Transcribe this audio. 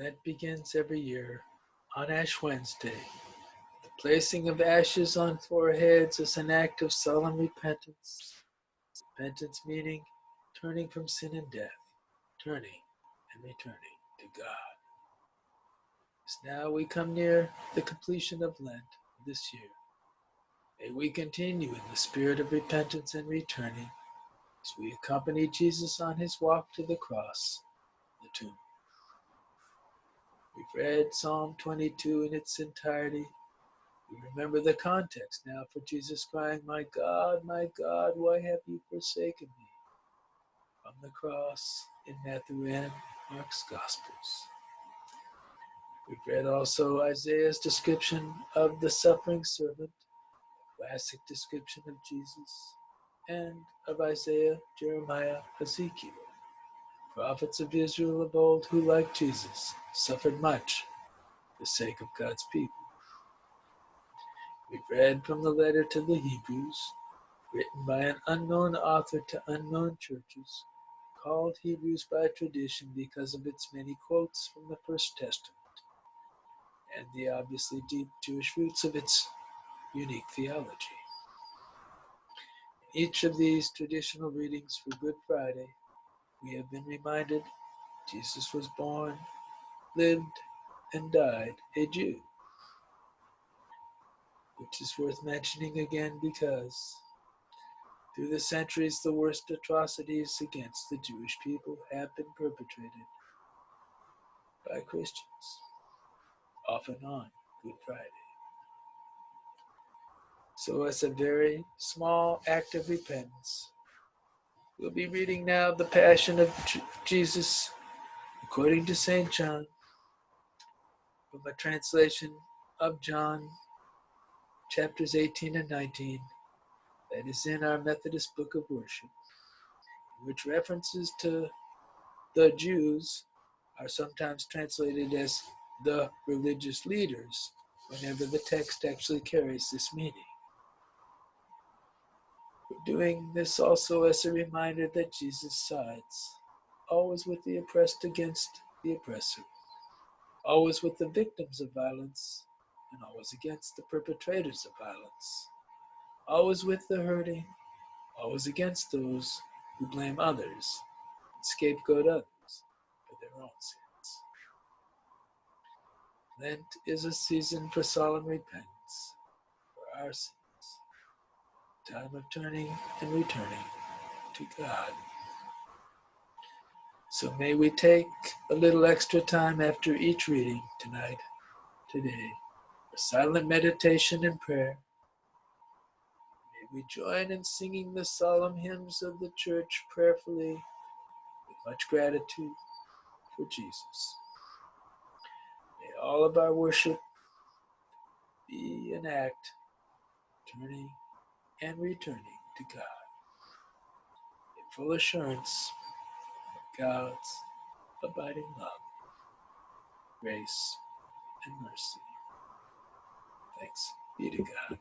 Lent begins every year on Ash Wednesday. The placing of ashes on foreheads is an act of solemn repentance. Repentance meaning turning from sin and death, turning and returning to God. As now we come near the completion of Lent this year, may we continue in the spirit of repentance and returning as we accompany Jesus on his walk to the cross, the tomb. We've read Psalm 22 in its entirety. We remember the context now for Jesus crying, my God, why have you forsaken me?" From the cross in Matthew and Mark's Gospels. We've read also Isaiah's description of the suffering servant, a classic description of Jesus, and of Isaiah, Jeremiah, Ezekiel, prophets of Israel of old who, like Jesus, suffered much for the sake of God's people. We've read from the letter to the Hebrews, written by an unknown author to unknown churches, called Hebrews by tradition because of its many quotes from the First Testament and the obviously deep Jewish roots of its unique theology. In each of these traditional readings for Good Friday, we have been reminded Jesus was born, lived, and died a Jew, which is worth mentioning again because through the centuries the worst atrocities against the Jewish people have been perpetrated by Christians, often on Good Friday. So as a very small act of repentance, we'll be reading now the Passion of Jesus according to St. John, from a translation of John chapters 18 and 19 that is in our Methodist Book of Worship, in which references to the Jews are sometimes translated as the religious leaders whenever the text actually carries this meaning. We're doing this also as a reminder that Jesus sides always with the oppressed against the oppressor, always with the victims of violence and always against the perpetrators of violence, always with the hurting, always against those who blame others and scapegoat others for their own sins. Lent is a season for solemn repentance for our sins, a time of turning and returning to God. So may we take a little extra time after each reading tonight, today, for silent meditation and prayer. May we join in singing the solemn hymns of the church prayerfully with much gratitude for Jesus. May all of our worship be an act turning and returning to God in full assurance of God's abiding love, grace, and mercy. Thanks be to God.